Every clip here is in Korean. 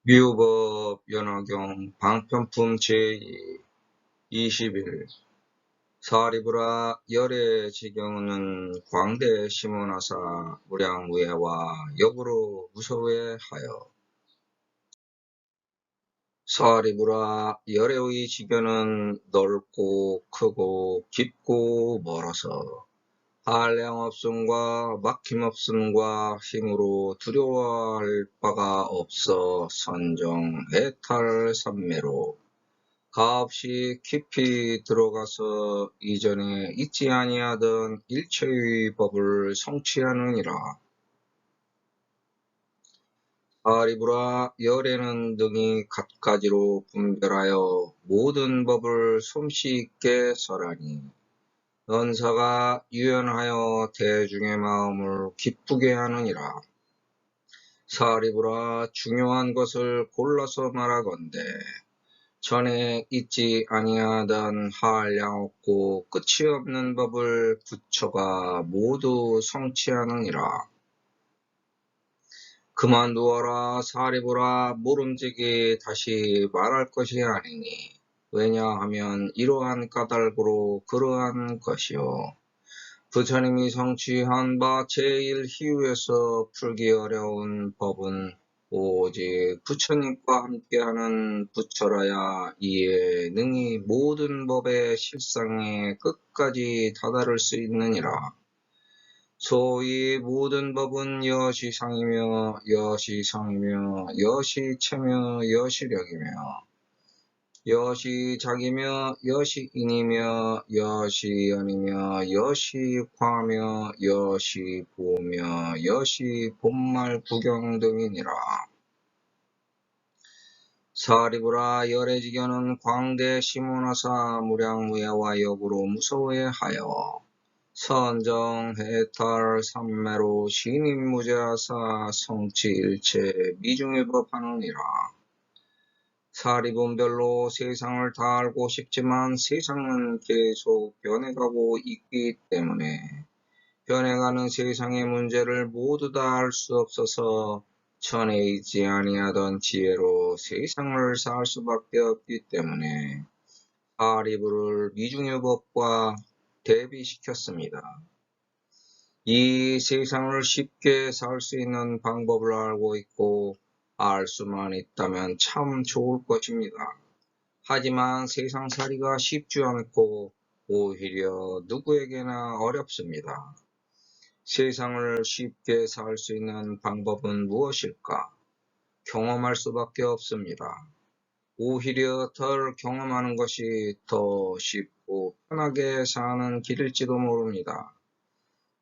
미우법 연화경 방편품 제21 사리부라 열의 지경은 광대 시문하사 무량무예와 역으로 무소에 하여 사리부라 열의 지경은 넓고 크고 깊고 멀어서 한량없음과 막힘없음과 힘으로 두려워할 바가 없어 선정 해탈 삼매로 가없이 깊이 들어가서 이전에 있지 아니하던 일체의 법을 성취하느니라. 사리부라 열에는 등이 갖가지로 분별하여 모든 법을 솜씨 있게 설하니 은사가 유연하여 대중의 마음을 기쁘게 하느니라. 사리부라 중요한 것을 골라서 말하건대 전에 있지 아니하던 한량없고 끝이 없는 법을 부처가 모두 성취하느니라. 그만두어라 사리부라 모름지기 다시 말할 것이 아니니 왜냐하면 이러한 까닭으로 그러한 것이요. 부처님이 성취한 바 제1희유에서 풀기 어려운 법은 오직 부처님과 함께하는 부처라야 이에 능히 모든 법의 실상에 끝까지 다다를 수 있느니라. 소위 모든 법은 여시상이며 여시성이며 여시체며 여시력이며 여시작이며 여시인이며 여시연이며 여시과며 여시보며 여시본말 구경 등이니라. 사리부라 열애지견은 광대 시문하사 무량무예와 역으로 무소에 하여 선정 해탈 삼매로 신임무제하사 성취일체 미중일법하느니라. 사리분별로 세상을 다 알고 싶지만 세상은 계속 변해가고 있기 때문에 변해가는 세상의 문제를 모두 다 알 수 없어서 전에 있지 아니하던 지혜로 세상을 살 수밖에 없기 때문에 사리부를 미중유법과 대비시켰습니다. 이 세상을 쉽게 살 수 있는 방법을 알고 있고 알 수만 있다면 참 좋을 것입니다. 하지만 세상살이가 쉽지 않고 오히려 누구에게나 어렵습니다. 세상을 쉽게 살 수 있는 방법은 무엇일까? 경험할 수밖에 없습니다. 오히려 덜 경험하는 것이 더 쉽고 편하게 사는 길일지도 모릅니다.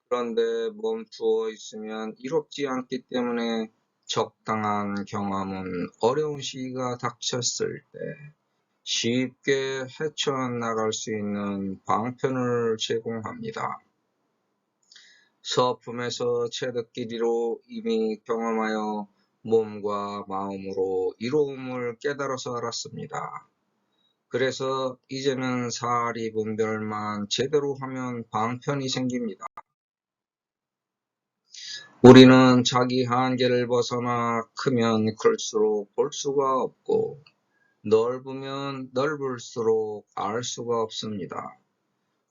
그런데 멈추어 있으면 이롭지 않기 때문에 적당한 경험은 어려운 시기가 닥쳤을 때 쉽게 헤쳐나갈 수 있는 방편을 제공합니다. 서품에서 체득길이로 이미 경험하여 몸과 마음으로 이로움을 깨달아서 알았습니다. 그래서 이제는 사리분별만 제대로 하면 방편이 생깁니다. 우리는 자기 한계를 벗어나 크면 클수록 볼 수가 없고 넓으면 넓을수록 알 수가 없습니다.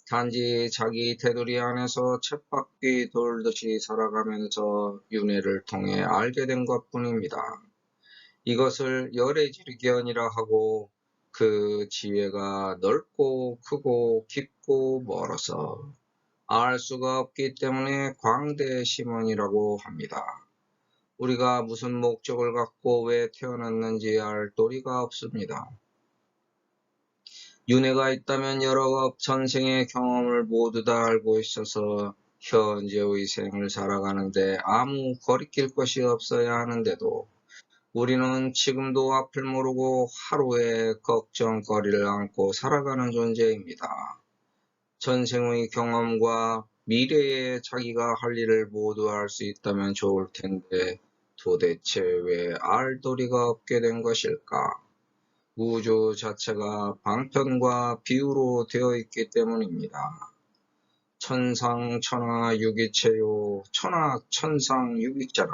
단지 자기 테두리 안에서 쳇바퀴 돌듯이 살아가면서 윤회를 통해 알게 된 것뿐입니다. 이것을 열애지견이라 하고 그 지혜가 넓고 크고 깊고 멀어서 알 수가 없기 때문에 광대심원이라고 합니다. 우리가 무슨 목적을 갖고 왜 태어났는지 알 도리가 없습니다. 윤회가 있다면 여러 전생의 경험을 모두 다 알고 있어서 현재의 생을 살아가는데 아무 거리낄 것이 없어야 하는데도 우리는 지금도 앞을 모르고 하루에 걱정거리를 안고 살아가는 존재입니다. 전생의 경험과 미래에 자기가 할 일을 모두 알 수 있다면 좋을 텐데 도대체 왜 알 도리가 없게 된 것일까? 우주 자체가 방편과 비유로 되어 있기 때문입니다. 천상 천하 유기체요 천하 천상 유기자라.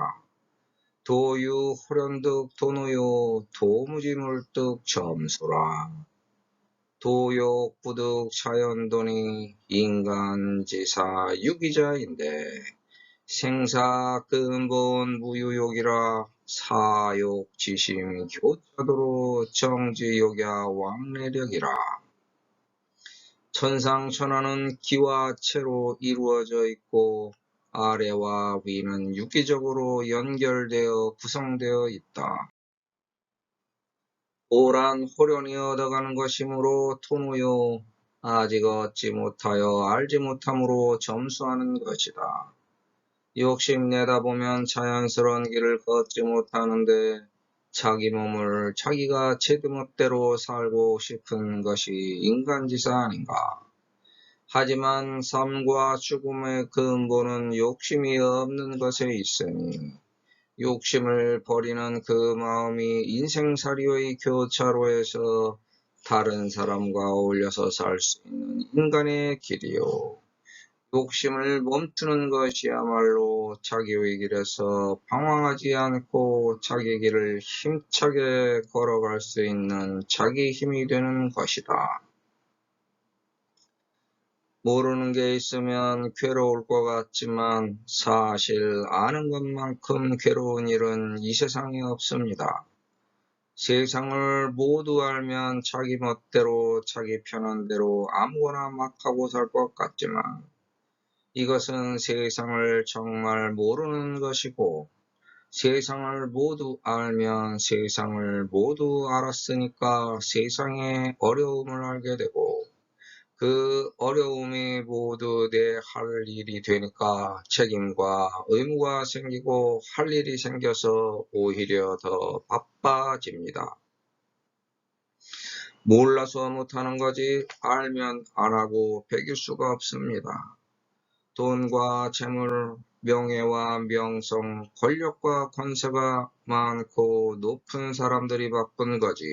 도유 호련득 도노요 도무지물득 점수라. 도욕 부득 자연돈이 인간지사 유기자인데 생사 근본 무유욕이라 사욕 지심 교차도로 정지욕야 왕래력이라. 천상천하는 기와 체로 이루어져 있고 아래와 위는 유기적으로 연결되어 구성되어 있다. 오란 호련히 얻어가는 것이므로 토노요 아직 얻지 못하여 알지 못함으로 점수하는 것이다. 욕심내다 보면 자연스러운 길을 걷지 못하는데 자기 몸을 자기가 제멋대로 살고 싶은 것이 인간지사 아닌가. 하지만 삶과 죽음의 근본은 욕심이 없는 것에 있으니 욕심을 버리는 그 마음이 인생살이의 교차로에서 다른 사람과 어울려서 살 수 있는 인간의 길이요. 욕심을 멈추는 것이야말로 자기의 길에서 방황하지 않고 자기 길을 힘차게 걸어갈 수 있는 자기 힘이 되는 것이다. 모르는 게 있으면 괴로울 것 같지만 사실 아는 것만큼 괴로운 일은 이 세상에 없습니다. 세상을 모두 알면 자기 멋대로 자기 편한 대로 아무거나 막 하고 살 것 같지만 이것은 세상을 정말 모르는 것이고 세상을 모두 알면 세상을 모두 알았으니까 세상의 어려움을 알게 되고 그 어려움이 모두 내 할 일이 되니까 책임과 의무가 생기고 할 일이 생겨서 오히려 더 바빠집니다. 몰라서 못하는 거지 알면 안 하고 배길 수가 없습니다. 돈과 재물, 명예와 명성, 권력과 권세가 많고 높은 사람들이 바쁜 거지.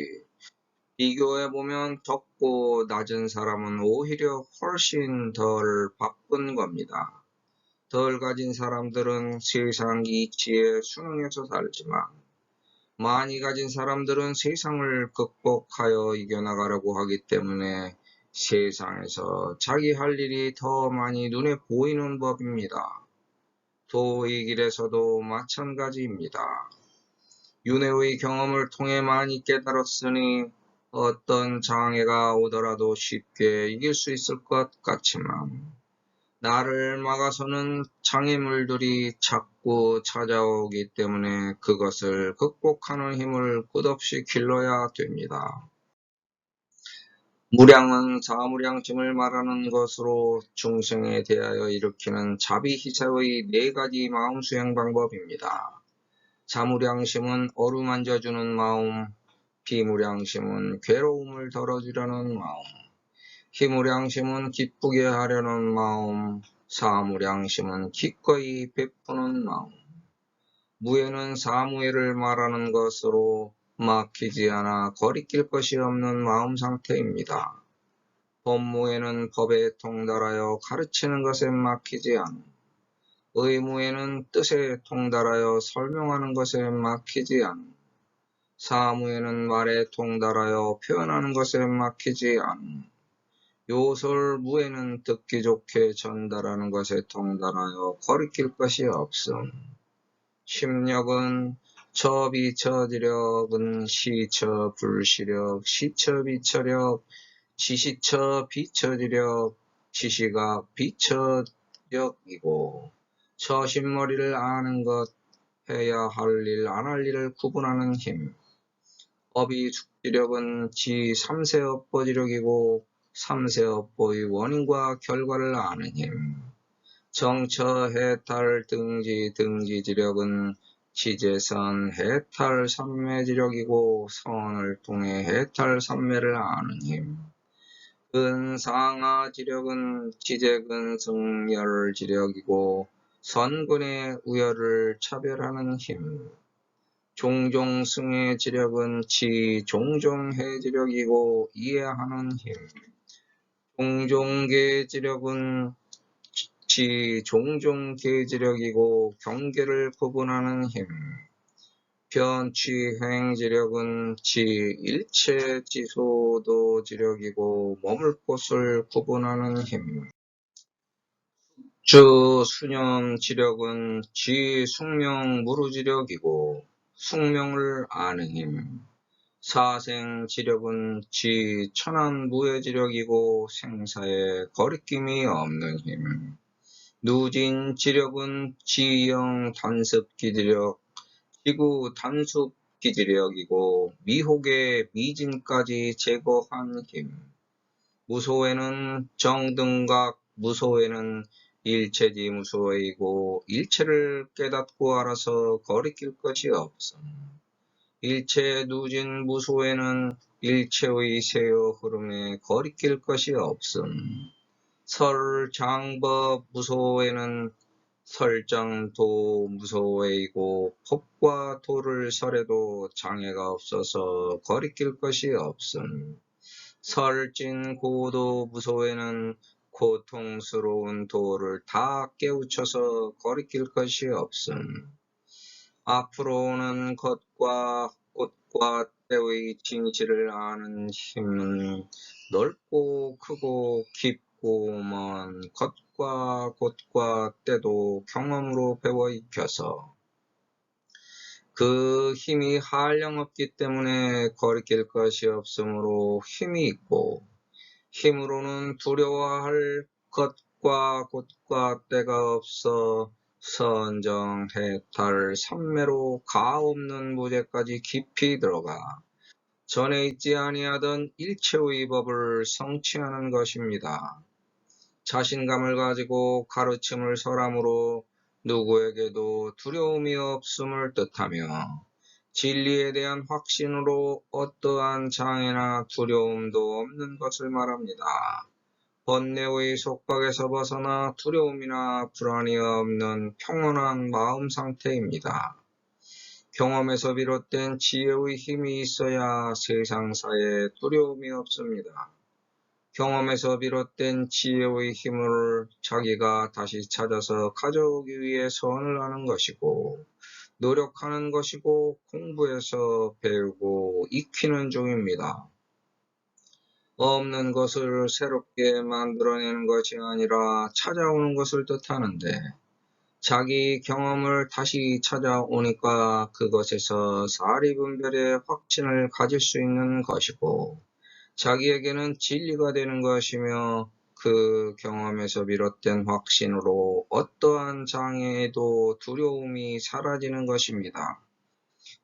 비교해보면 적고 낮은 사람은 오히려 훨씬 덜 바쁜 겁니다. 덜 가진 사람들은 세상 이치에 순응해서 살지만 많이 가진 사람들은 세상을 극복하여 이겨나가려고 하기 때문에 세상에서 자기 할 일이 더 많이 눈에 보이는 법입니다. 또 이 길에서도 마찬가지입니다. 윤회의 경험을 통해 많이 깨달았으니 어떤 장애가 오더라도 쉽게 이길 수 있을 것 같지만 나를 막아서는 장애물들이 자꾸 찾아오기 때문에 그것을 극복하는 힘을 끝없이 길러야 됩니다. 무량은 자무량심을 말하는 것으로 중생에 대하여 일으키는 자비희사의 4가지 마음 수행 방법입니다. 자무량심은 어루만져주는 마음, 비무량심은 괴로움을 덜어주려는 마음, 희무량심은 기쁘게 하려는 마음, 사무량심은 기꺼이 베푸는 마음. 무예는 사무예를 말하는 것으로 막히지 않아 거리낄 것이 없는 마음 상태입니다. 법무예는 법에 통달하여 가르치는 것에 막히지 않음. 의무예는 뜻에 통달하여 설명하는 것에 막히지 않음. 사무예는 말에 통달하여 표현하는 것에 막히지 않음. 요설무예는 듣기 좋게 전달하는 것에 통달하여 거리낄 것이 없음. 심력은 처비처지력은 시처불시력, 시처비처력, 지시처비처지력, 지시가 비처력이고 처신머리를 아는 것, 해야 할 일, 안 할 일을 구분하는 힘. 업이숙지력은 지3세업보지력이고 3세업보의 원인과 결과를 아는 힘. 정처해탈 등지지력은 지재선 해탈 삼매지력이고 선을 통해 해탈 삼매를 아는 힘. 근상하지력은 지재근승열지력이고 선근의 우열을 차별하는 힘. 종종승의 지력은 지종종해지력이고 이해하는 힘. 종종계지력은 지종종계지력이고 경계를 구분하는 힘. 변취행지력은 지일체지소도지력이고 머물 곳을 구분하는 힘. 수념지력은 지숙명무루지력이고 숙명을 아는 힘. 사생지력은 지천안무해지력이고 생사에 거리낌이 없는 힘. 누진지력은 지영단습기지력, 지구단습기지력이고 미혹의 미진까지 제거한 힘. 무소에는 정등각, 무소에는 일체지 무소이고 일체를 깨닫고 알아서 거리낄 것이 없음. 일체 누진 무소에는 일체의 세여 흐름에 거리낄 것이 없음. 설장법 무소에는 설장도 무소이고 법과 도를 설해도 장애가 없어서 거리낄 것이 없음. 설진고도 무소에는 고통스러운 도를 다 깨우쳐서 거리낄 것이 없음. 앞으로는 것과 꽃과 때의 진실을 아는 힘은 넓고 크고 깊고 먼 것과 꽃과 때도 경험으로 배워 익혀서 그 힘이 한량없기 때문에 거리낄 것이 없으므로 힘이 있고 힘으로는 두려워할 것과 곳과 때가 없어 선정, 해탈, 삼매로 가없는 무죄까지 깊이 들어가 전에 있지 아니하던 일체의 법을 성취하는 것입니다. 자신감을 가지고 가르침을 설함으로 누구에게도 두려움이 없음을 뜻하며 진리에 대한 확신으로 어떠한 장애나 두려움도 없는 것을 말합니다. 번뇌의 속박에서 벗어나 두려움이나 불안이 없는 평온한 마음 상태입니다. 경험에서 비롯된 지혜의 힘이 있어야 세상사에 두려움이 없습니다. 경험에서 비롯된 지혜의 힘을 자기가 다시 찾아서 가져오기 위해 선을 하는 것이고 노력하는 것이고 공부해서 배우고 익히는 중입니다. 없는 것을 새롭게 만들어내는 것이 아니라 찾아오는 것을 뜻하는데 자기 경험을 다시 찾아오니까 그것에서 사리분별의 확신을 가질 수 있는 것이고 자기에게는 진리가 되는 것이며 그 경험에서 비롯된 확신으로 어떠한 장애에도 두려움이 사라지는 것입니다.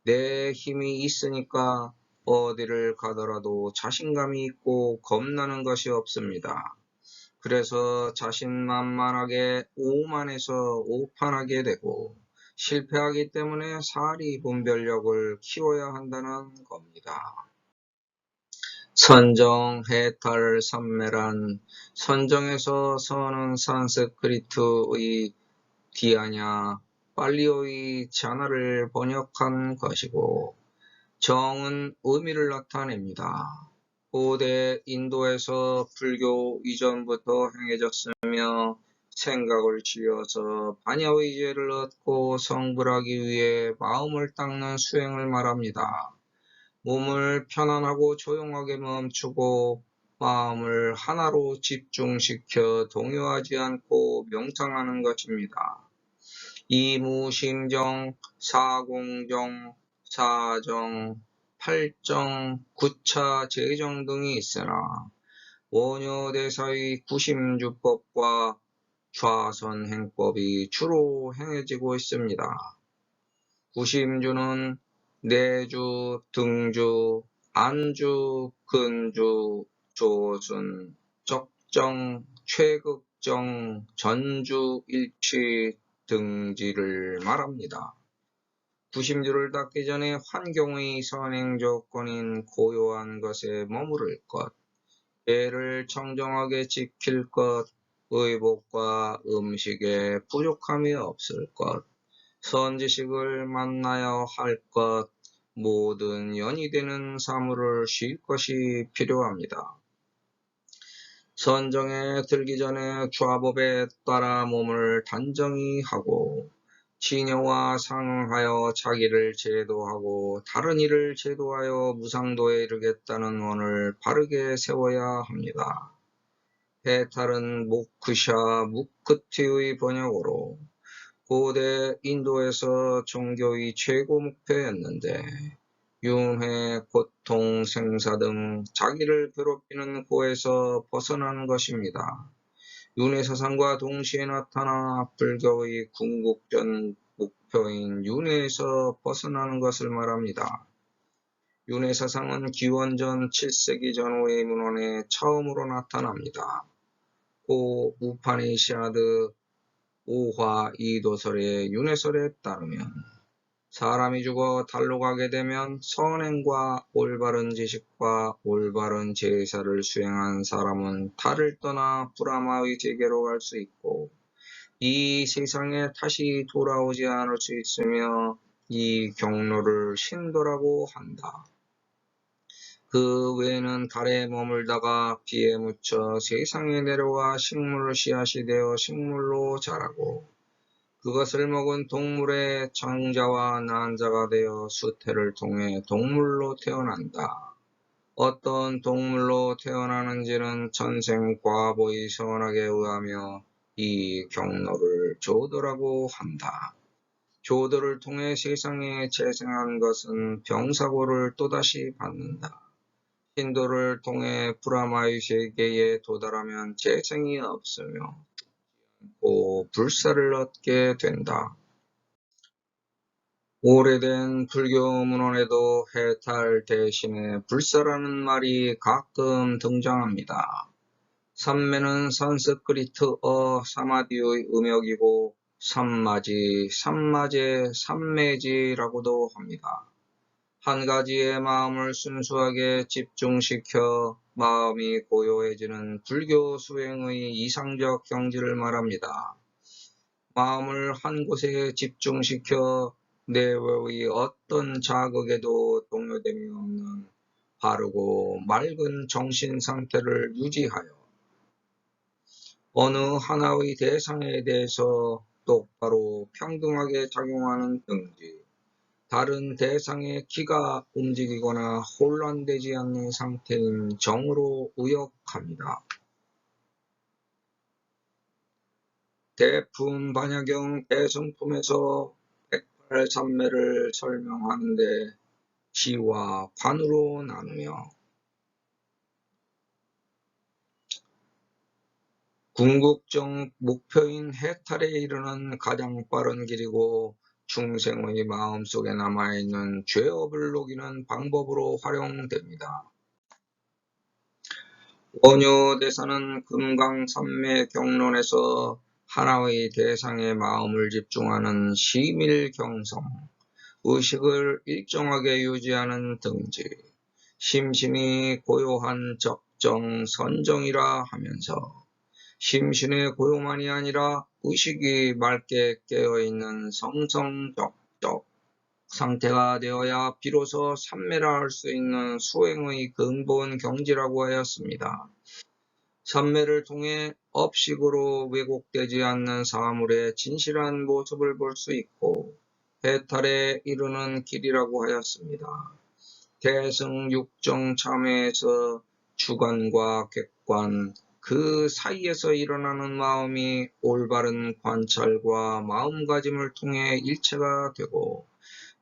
내 힘이 있으니까 어디를 가더라도 자신감이 있고 겁나는 것이 없습니다. 그래서 자신만만하게 오만해서 오판하게 되고 실패하기 때문에 사리분별력을 키워야 한다는 겁니다. 선정, 해탈, 삼매란 선정에서 선은 산스크리트의 디아냐, 팔리어의 자나를 번역한 것이고 정은 의미를 나타냅니다. 고대 인도에서 불교 이전부터 행해졌으며 생각을 지어서 반야의 죄를 얻고 성불하기 위해 마음을 닦는 수행을 말합니다. 몸을 편안하고 조용하게 멈추고 마음을 하나로 집중시켜 동요하지 않고 명상하는 것입니다. 이무심정, 사공정, 사정, 팔정, 구차, 재정 등이 있으나 원효대사의 구심주법과 좌선행법이 주로 행해지고 있습니다. 구심주는 내주, 등주, 안주, 근주, 조순, 적정, 최극정, 전주, 일치, 등지를 말합니다. 구심주를 닦기 전에 환경의 선행 조건인 고요한 것에 머무를 것, 예를 청정하게 지킬 것, 의복과 음식에 부족함이 없을 것, 선지식을 만나야 할 것, 모든 연이 되는 사물을 쉴 것이 필요합니다. 선정에 들기 전에 좌법에 따라 몸을 단정히 하고 시녀와 상하여 자기를 제도하고 다른 이를 제도하여 무상도에 이르겠다는 원을 바르게 세워야 합니다. 해탈은 모크샤 무크티의 번역으로 고대 인도에서 종교의 최고 목표였는데 윤회, 고통, 생사 등 자기를 괴롭히는 고에서 벗어나는 것입니다. 윤회사상과 동시에 나타나 불교의 궁극전 목표인 윤회에서 벗어나는 것을 말합니다. 윤회사상은 기원전 7세기 전후의 문헌에 처음으로 나타납니다. 고 우파니샤드 5화 2도설의 윤회설에 따르면 사람이 죽어 달로 가게 되면 선행과 올바른 지식과 올바른 제사를 수행한 사람은 달을 떠나 브라마의 세계로 갈 수 있고 이 세상에 다시 돌아오지 않을 수 있으며 이 경로를 신도라고 한다. 그 외에는 달에 머물다가 비에 묻혀 세상에 내려와 식물 씨앗이 되어 식물로 자라고 그것을 먹은 동물의 장자와 난자가 되어 수태를 통해 동물로 태어난다. 어떤 동물로 태어나는지는 전생 과보의 선악에 의하며 이 경로를 조도라고 한다. 조도를 통해 세상에 재생한 것은 병사고를 또다시 받는다. 신도를 통해 브라마의 세계에 도달하면 재생이 없으며 고 불사를 얻게 된다. 오래된 불교 문헌에도 해탈 대신에 불사라는 말이 가끔 등장합니다. 삼매는 산스크리트어 사마디의 음역이고 삼마지, 삼마제, 삼매지라고도 합니다. 한 가지의 마음을 순수하게 집중시켜 마음이 고요해지는 불교 수행의 이상적 경지를 말합니다. 마음을 한 곳에 집중시켜 내외의 어떤 자극에도 동요됨이 없는 바르고 맑은 정신 상태를 유지하여 어느 하나의 대상에 대해서 똑바로 평등하게 작용하는 등지, 다른 대상의 기가 움직이거나 혼란되지 않는 상태인 정으로 의역합니다. 대품반야경 대성품에서 백팔삼매를 설명하는데 지와 관으로 나누며 궁극적 목표인 해탈에 이르는 가장 빠른 길이고 중생의 마음속에 남아있는 죄업을 녹이는 방법으로 활용됩니다. 원효대사는 금강삼매 경론에서 하나의 대상에 마음을 집중하는 심일경성, 의식을 일정하게 유지하는 등지, 심신이 고요한 적정 선정이라 하면서 심신의 고요만이 아니라 의식이 맑게 깨어있는 성성적적 상태가 되어야 비로소 삼매라 할 수 있는 수행의 근본 경지라고 하였습니다. 삼매를 통해 업식으로 왜곡되지 않는 사물의 진실한 모습을 볼 수 있고 해탈에 이르는 길이라고 하였습니다. 대승 육정 참회에서 주관과 객관 그 사이에서 일어나는 마음이 올바른 관찰과 마음가짐을 통해 일체가 되고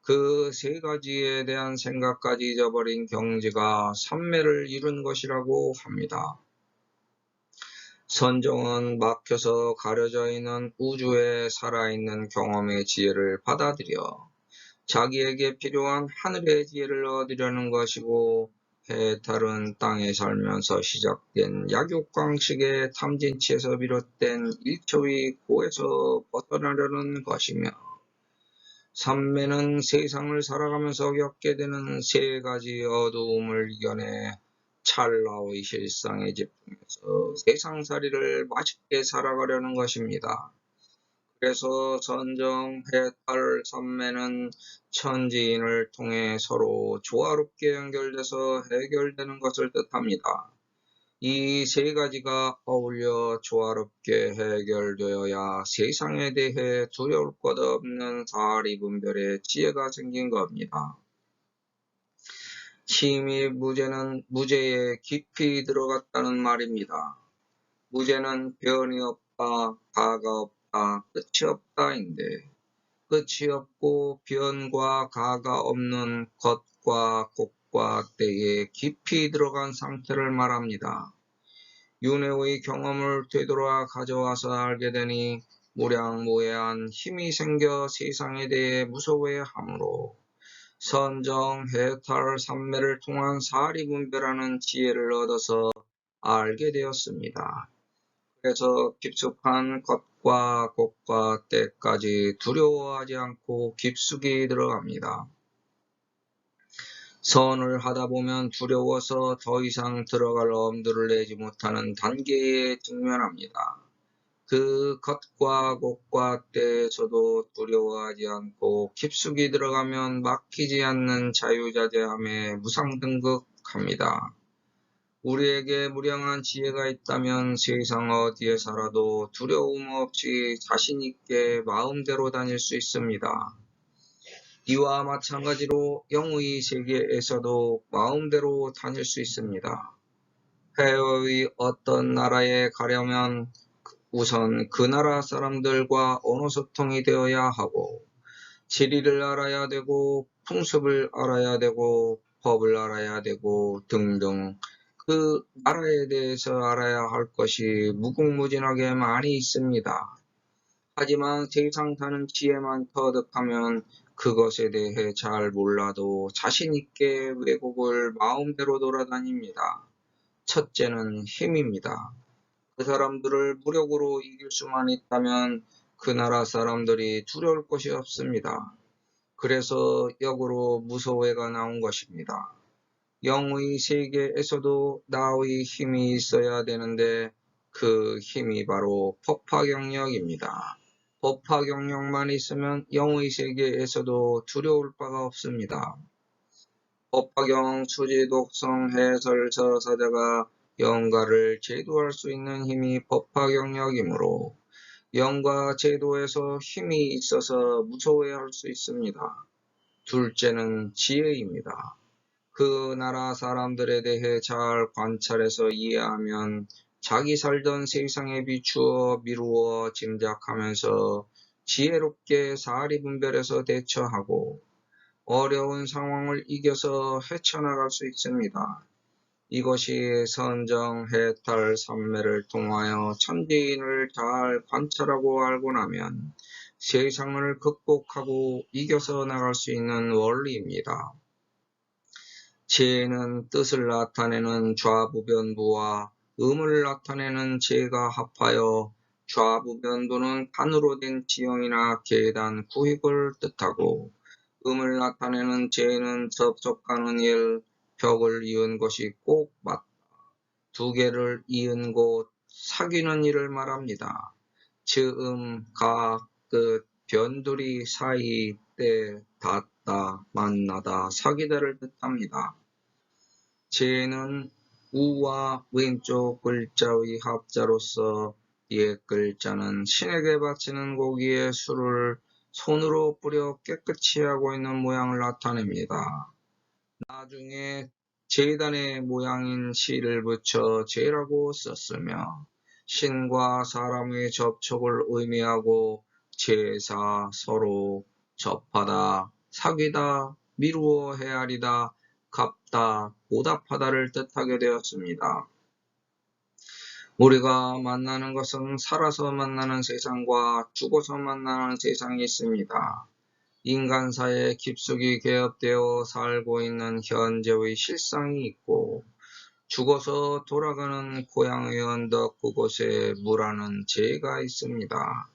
그 세 가지에 대한 생각까지 잊어버린 경지가 삼매를 이룬 것이라고 합니다. 선정은 막혀서 가려져 있는 우주에 살아있는 경험의 지혜를 받아들여 자기에게 필요한 하늘의 지혜를 얻으려는 것이고 해탈은 땅에 살면서 시작된 약육강식의 탐진치에서 비롯된 일초의 고에서 벗어나려는 것이며 삼매는 세상을 살아가면서 겪게 되는 세 가지 어두움을 이겨내 찰나의 실상에 집중해서 세상살이를 맛있게 살아가려는 것입니다. 그래서 선정, 해탈, 삼매는 천지인을 통해 서로 조화롭게 연결돼서 해결되는 것을 뜻합니다. 이 세 가지가 어울려 조화롭게 해결되어야 세상에 대해 두려울 것 없는 사리분별의 지혜가 생긴 겁니다. 힘이 무죄는 무죄에 깊이 들어갔다는 말입니다. 무죄는 변이 없다, 가가 없다, 끝이 없다인데 끝이 없고 변과 가가 없는 겉과 곡과 때에 깊이 들어간 상태를 말합니다. 윤회의 경험을 되돌아 가져와서 알게 되니 무량무해한 힘이 생겨 세상에 대해 무서워함으로 선정, 해탈, 삼매를 통한 사리분별하는 지혜를 얻어서 알게 되었습니다. 그래서 깊숙한 겉과 곡과 때까지 두려워하지 않고 깊숙이 들어갑니다. 선을 하다 보면 두려워서 더 이상 들어갈 엄두를 내지 못하는 단계에 직면합니다. 그 겉과 곡과 때에서도 두려워하지 않고 깊숙이 들어가면 막히지 않는 자유자재함에 무상등극합니다. 우리에게 무량한 지혜가 있다면 세상 어디에 살아도 두려움 없이 자신있게 마음대로 다닐 수 있습니다. 이와 마찬가지로 영의 세계에서도 마음대로 다닐 수 있습니다. 해외의 어떤 나라에 가려면 우선 그 나라 사람들과 언어소통이 되어야 하고 지리를 알아야 되고 풍습을 알아야 되고 법을 알아야 되고 등등 그 나라에 대해서 알아야 할 것이 무궁무진하게 많이 있습니다. 하지만 세상 사는 지혜만 터득하면 그것에 대해 잘 몰라도 자신있게 외국을 마음대로 돌아다닙니다. 첫째는 힘입니다. 그 사람들을 무력으로 이길 수만 있다면 그 나라 사람들이 두려울 것이 없습니다. 그래서 역으로 무소회가 나온 것입니다. 영의 세계에서도 나의 힘이 있어야 되는데 그 힘이 바로 법화경력입니다. 법화경력만 있으면 영의 세계에서도 두려울 바가 없습니다. 법화경 수지독성 해설서 사자가 영가를 제도할 수 있는 힘이 법화경력이므로 영과 제도에서 힘이 있어서 무서워할 수 있습니다. 둘째는 지혜입니다. 그 나라 사람들에 대해 잘 관찰해서 이해하면 자기 살던 세상에 비추어 미루어 짐작하면서 지혜롭게 사리분별해서 대처하고 어려운 상황을 이겨서 헤쳐나갈 수 있습니다. 이것이 선정, 해탈, 삼매를 통하여 천지인을 잘 관찰하고 알고 나면 세상을 극복하고 이겨서 나갈 수 있는 원리입니다. 지혜는 뜻을 나타내는 좌부변부와 음을 나타내는 재가 합하여 좌부변부는 판으로 된 지형이나 계단, 구획을 뜻하고 음을 나타내는 재는 접촉하는 일, 벽을 이은 것이 꼭 맞다. 두 개를 이은 곳, 사귀는 일을 말합니다. 즈음, 가, 끝, 변두리, 사이, 때, 닿다, 만나다, 사귀다를 뜻합니다. 재는 우와 왼쪽 글자의 합자로서 옛 글자는 신에게 바치는 고기의 술을 손으로 뿌려 깨끗이 하고 있는 모양을 나타냅니다. 나중에 제단의 모양인 시를 붙여 제라고 썼으며 신과 사람의 접촉을 의미하고 제사, 서로, 접하다, 사귀다, 미루어 헤아리다, 갚다, 보답하다를 뜻하게 되었습니다. 우리가 만나는 것은 살아서 만나는 세상과 죽어서 만나는 세상이 있습니다. 인간사에 깊숙이 개업되어 살고 있는 현재의 실상이 있고 죽어서 돌아가는 고향의 언덕 그곳에 무라는 재가 있습니다.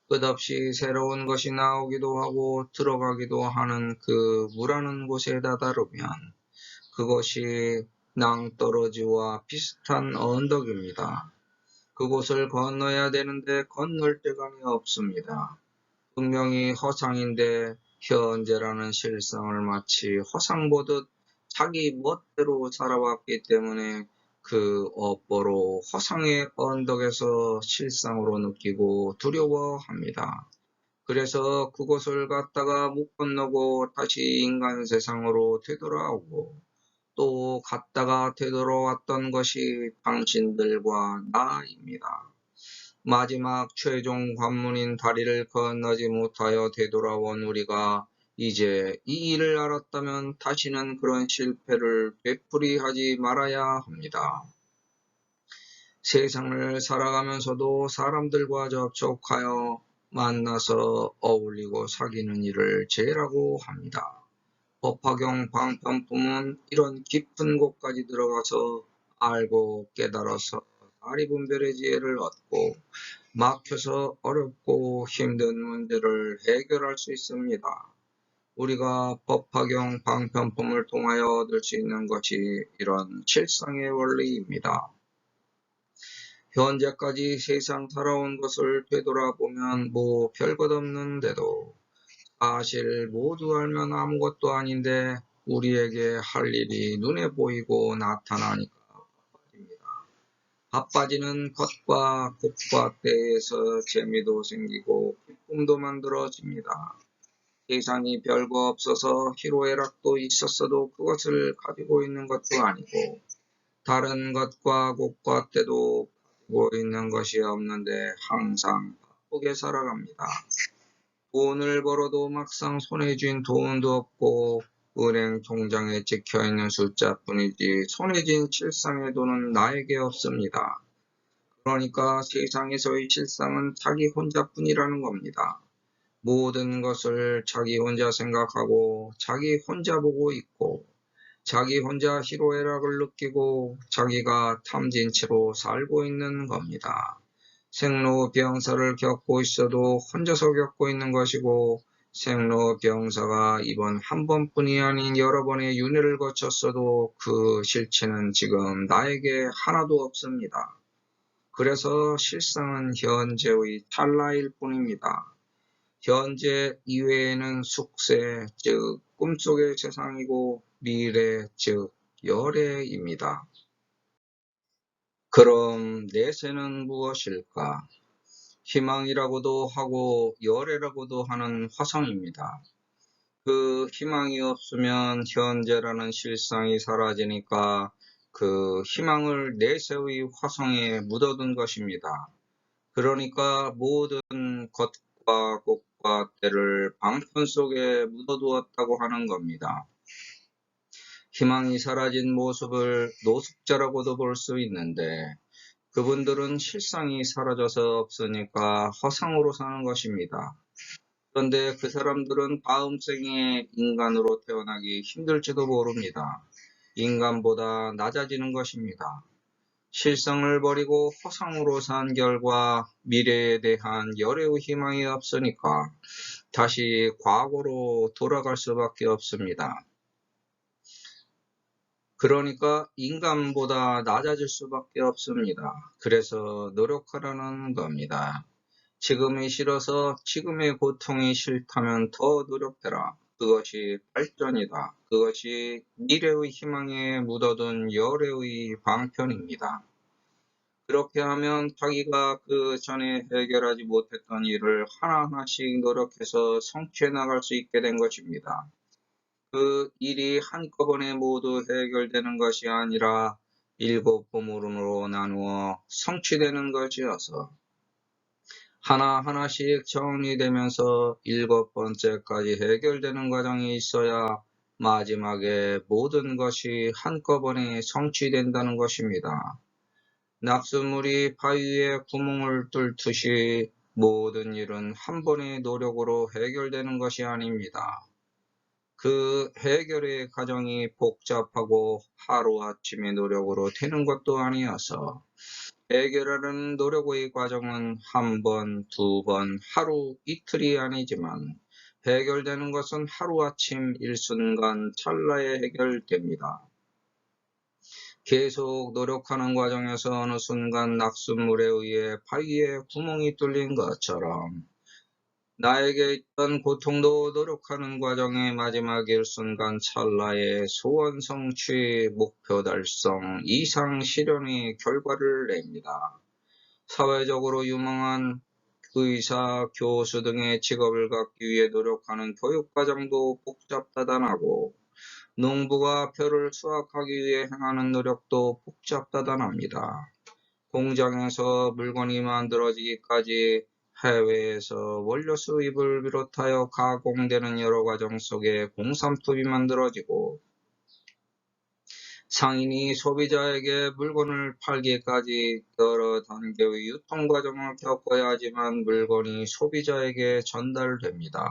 끝없이 새로운 것이 나오기도 하고 들어가기도 하는 그 무라는 곳에 다다르면 그것이 낭떠러지와 비슷한 언덕입니다. 그곳을 건너야 되는데 건널 데가 없습니다. 분명히 허상인데 현재라는 실상을 마치 허상 보듯 자기 멋대로 살아왔기 때문에 그 업보로 허상의 언덕에서 실상으로 느끼고 두려워합니다. 그래서 그곳을 갔다가 못 건너고 다시 인간 세상으로 되돌아오고 또 갔다가 되돌아왔던 것이 당신들과 나입니다. 마지막 최종 관문인 다리를 건너지 못하여 되돌아온 우리가 이제 이 일을 알았다면 다시는 그런 실패를 되풀이하지 말아야 합니다. 세상을 살아가면서도 사람들과 접촉하여 만나서 어울리고 사귀는 일을 죄라고 합니다. 법화경 방편품은 이런 깊은 곳까지 들어가서 알고 깨달아서 다리분별의 지혜를 얻고 막혀서 어렵고 힘든 문제를 해결할 수 있습니다. 우리가 법화경 방편품을 통하여 얻을 수 있는 것이 이런 실상의 원리입니다. 현재까지 세상 살아온 것을 되돌아보면 뭐 별것 없는데도 사실 모두 알면 아무것도 아닌데 우리에게 할 일이 눈에 보이고 나타나니까 바빠집니다. 바빠지는 것과 곡과 때에서 재미도 생기고 기쁨도 만들어집니다. 세상이 별거 없어서 희로애락도 있었어도 그것을 가지고 있는 것도 아니고 다른 것과 곡과 때도 가지고 있는 것이 없는데 항상 바쁘게 살아갑니다. 돈을 벌어도 막상 손에 쥔 돈도 없고 은행 통장에 찍혀있는 숫자뿐이지 손에 쥔 실상의 돈은 나에게 없습니다. 그러니까 세상에서의 실상은 자기 혼자뿐이라는 겁니다. 모든 것을 자기 혼자 생각하고 자기 혼자 보고 있고 자기 혼자 희로애락을 느끼고 자기가 탐진 채로 살고 있는 겁니다. 생로병사를 겪고 있어도 혼자서 겪고 있는 것이고 생로병사가 이번 한 번뿐이 아닌 여러 번의 윤회를 거쳤어도 그 실체는 지금 나에게 하나도 없습니다. 그래서 실상은 현재의 찰나일 뿐입니다. 현재 이외에는 숙세, 즉 꿈속의 세상이고 미래, 즉 열애입니다. 그럼 내세는 무엇일까? 희망이라고도 하고 열애라고도 하는 화성입니다. 그 희망이 없으면 현재라는 실상이 사라지니까 그 희망을 내세의 화성에 묻어둔 것입니다. 그러니까 모든 것과 곡과 때를 방편 속에 묻어두었다고 하는 겁니다. 희망이 사라진 모습을 노숙자라고도 볼 수 있는데 그분들은 실상이 사라져서 없으니까 허상으로 사는 것입니다. 그런데 그 사람들은 다음 생에 인간으로 태어나기 힘들지도 모릅니다. 인간보다 낮아지는 것입니다. 실상을 버리고 허상으로 산 결과 미래에 대한 열애의 희망이 없으니까 다시 과거로 돌아갈 수밖에 없습니다. 그러니까 인간보다 낮아질 수밖에 없습니다. 그래서 노력하라는 겁니다. 지금이 싫어서 지금의 고통이 싫다면 더 노력해라. 그것이 발전이다. 그것이 미래의 희망에 묻어둔 열애의 방편입니다. 그렇게 하면 자기가 그 전에 해결하지 못했던 일을 하나하나씩 노력해서 성취해 나갈 수 있게 된 것입니다. 그 일이 한꺼번에 모두 해결되는 것이 아니라 7부문으로 나누어 성취되는 것이어서 하나하나씩 정리되면서 7번째까지 해결되는 과정이 있어야 마지막에 모든 것이 한꺼번에 성취된다는 것입니다. 낙수물이 바위에 구멍을 뚫듯이 모든 일은 한 번의 노력으로 해결되는 것이 아닙니다. 그 해결의 과정이 복잡하고 하루아침의 노력으로 되는 것도 아니어서 해결하는 노력의 과정은 한 번, 두 번, 하루, 이틀이 아니지만 해결되는 것은 하루아침 일순간 찰나에 해결됩니다. 계속 노력하는 과정에서 어느 순간 낙숫물에 의해 바위에 구멍이 뚫린 것처럼 나에게 있던 고통도 노력하는 과정의 마지막 일순간 찰나에 소원 성취, 목표 달성, 이상 실현의 결과를 냅니다. 사회적으로 유망한 의사, 교수 등의 직업을 갖기 위해 노력하는 교육과정도 복잡다단하고 농부가 벼를 수확하기 위해 행하는 노력도 복잡다단합니다. 공장에서 물건이 만들어지기까지 해외에서 원료 수입을 비롯하여 가공되는 여러 과정 속에 공산품이 만들어지고 상인이 소비자에게 물건을 팔기까지 여러 단계의 유통 과정을 겪어야 하지만 물건이 소비자에게 전달됩니다.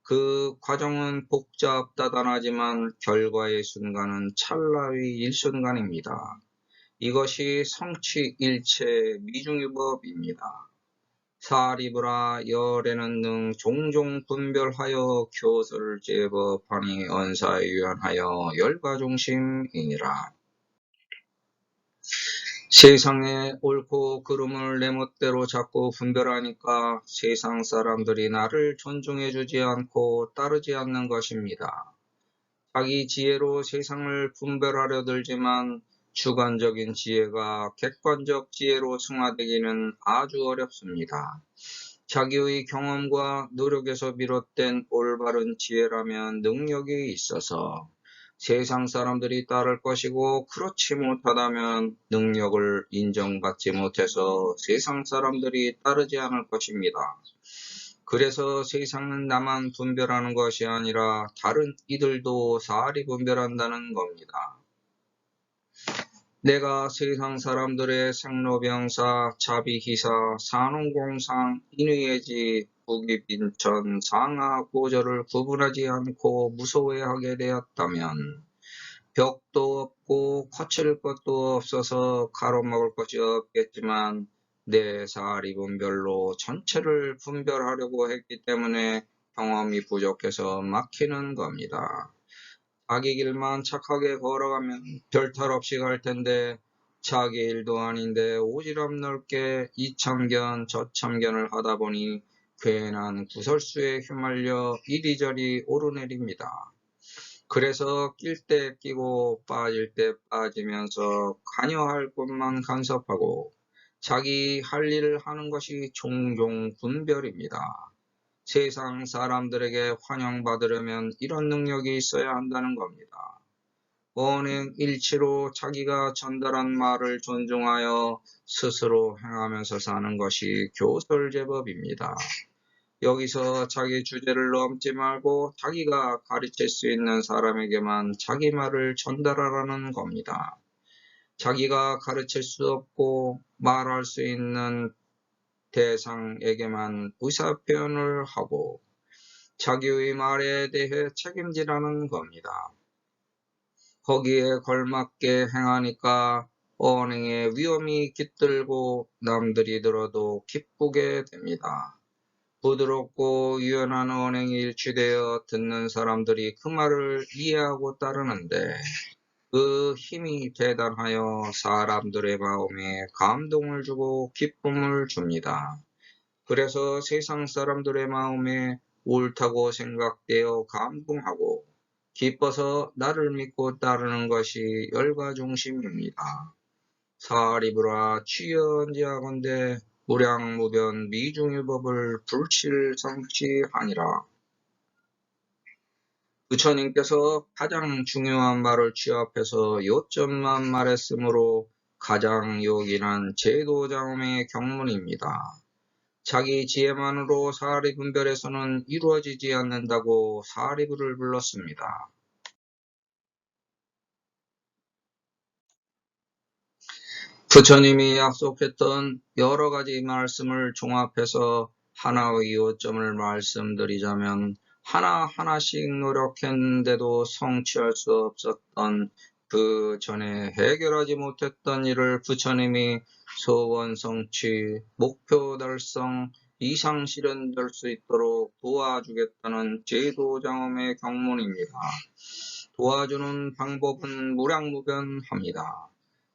그 과정은 복잡다단하지만 결과의 순간은 찰나의 일순간입니다. 이것이 성취일체 미중유법입니다. 사리브라 열에는 등 종종 분별하여 교설을 제법하니 언사에 유연하여 열과중심이니라. 세상의 옳고 그름을 내 멋대로 자꾸 분별하니까 세상 사람들이 나를 존중해 주지 않고 따르지 않는 것입니다. 자기 지혜로 세상을 분별하려 들지만 주관적인 지혜가 객관적 지혜로 승화되기는 아주 어렵습니다. 자기의 경험과 노력에서 비롯된 올바른 지혜라면 능력이 있어서 세상 사람들이 따를 것이고 그렇지 못하다면 능력을 인정받지 못해서 세상 사람들이 따르지 않을 것입니다. 그래서 세상은 나만 분별하는 것이 아니라 다른 이들도 사리 분별한다는 겁니다. 내가 세상 사람들의 생로병사, 자비희사, 산업공상, 인의예지, 부귀빈천, 상하고절을 구분하지 않고 무소외하게 되었다면 벽도 없고 거칠 것도 없어서 가로막을 것이 없겠지만 내 사리 분별로 전체를 분별하려고 했기 때문에 경험이 부족해서 막히는 겁니다. 자기 길만 착하게 걸어가면 별탈 없이 갈 텐데 자기 일도 아닌데 오지랖 넓게 이참견 저참견을 하다 보니 괜한 구설수에 휘말려 이리저리 오르내립니다. 그래서 낄 때 끼고 빠질 때 빠지면서 관여할 곳만 간섭하고 자기 할 일을 하는 것이 종종 분별입니다. 세상 사람들에게 환영받으려면 이런 능력이 있어야 한다는 겁니다. 언행 일치로 자기가 전달한 말을 존중하여 스스로 행하면서 사는 것이 교설제법입니다. 여기서 자기 주제를 넘지 말고 자기가 가르칠 수 있는 사람에게만 자기 말을 전달하라는 겁니다. 자기가 가르칠 수 없고 말할 수 있는 대상에게만 의사표현을 하고 자기의 말에 대해 책임지라는 겁니다. 거기에 걸맞게 행하니까 언행에 위험이 깃들고 남들이 들어도 기쁘게 됩니다. 부드럽고 유연한 언행이 일치되어 듣는 사람들이 그 말을 이해하고 따르는데 그 힘이 대단하여 사람들의 마음에 감동을 주고 기쁨을 줍니다. 그래서 세상 사람들의 마음에 옳다고 생각되어 감동하고 기뻐서 나를 믿고 따르는 것이 열과중심입니다. 사리브라 취연지하건대 무량무변 미중유법을 불실성취하니라. 부처님께서 가장 중요한 말을 취합해서 요점만 말했으므로 가장 요긴한 제도장엄의 경문입니다. 자기 지혜만으로 사리 분별에서는 이루어지지 않는다고 사리부를 불렀습니다. 부처님이 약속했던 여러 가지 말씀을 종합해서 하나의 요점을 말씀드리자면 하나하나씩 노력했는데도 성취할 수 없었던 그 전에 해결하지 못했던 일을 부처님이 소원 성취, 목표 달성, 이상 실현될 수 있도록 도와주겠다는 제도장엄의 경문입니다. 도와주는 방법은 무량무변합니다.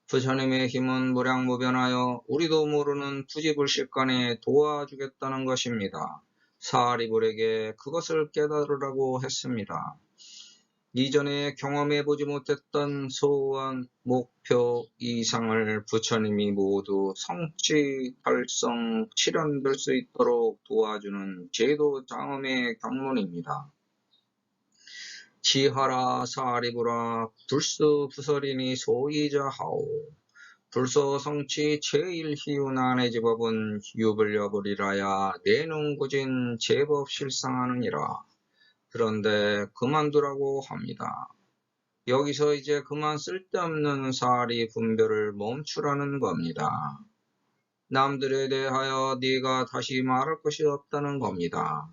부처님의 힘은 무량무변하여 우리도 모르는 부지불식간에 도와주겠다는 것입니다. 사리불에게 그것을 깨달으라고 했습니다. 이전에 경험해보지 못했던 소원, 목표, 이상을 부처님이 모두 성취, 달성, 실현될 수 있도록 도와주는 제도 장엄의 경문입니다. 지하라 사리부라 불수 부설이니 소이자하오. 불소 성취 제일 희운 안의 제법은 유불여불이라야 내눈구진 제법 실상하느니라. 그런데 그만두라고 합니다. 여기서 이제 그만 쓸데없는 사리 분별을 멈추라는 겁니다. 남들에 대하여 네가 다시 말할 것이 없다는 겁니다.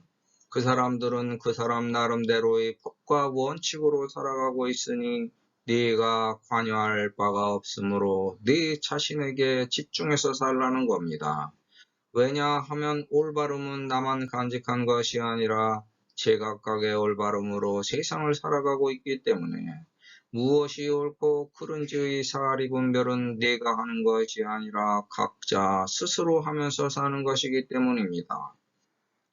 그 사람들은 그 사람 나름대로의 법과 원칙으로 살아가고 있으니 네가 관여할 바가 없으므로 네 자신에게 집중해서 살라는 겁니다. 왜냐하면 올바름은 나만 간직한 것이 아니라 제각각의 올바름으로 세상을 살아가고 있기 때문에 무엇이 옳고 그른지의 사리 분별은 내가 하는 것이 아니라 각자 스스로 하면서 사는 것이기 때문입니다.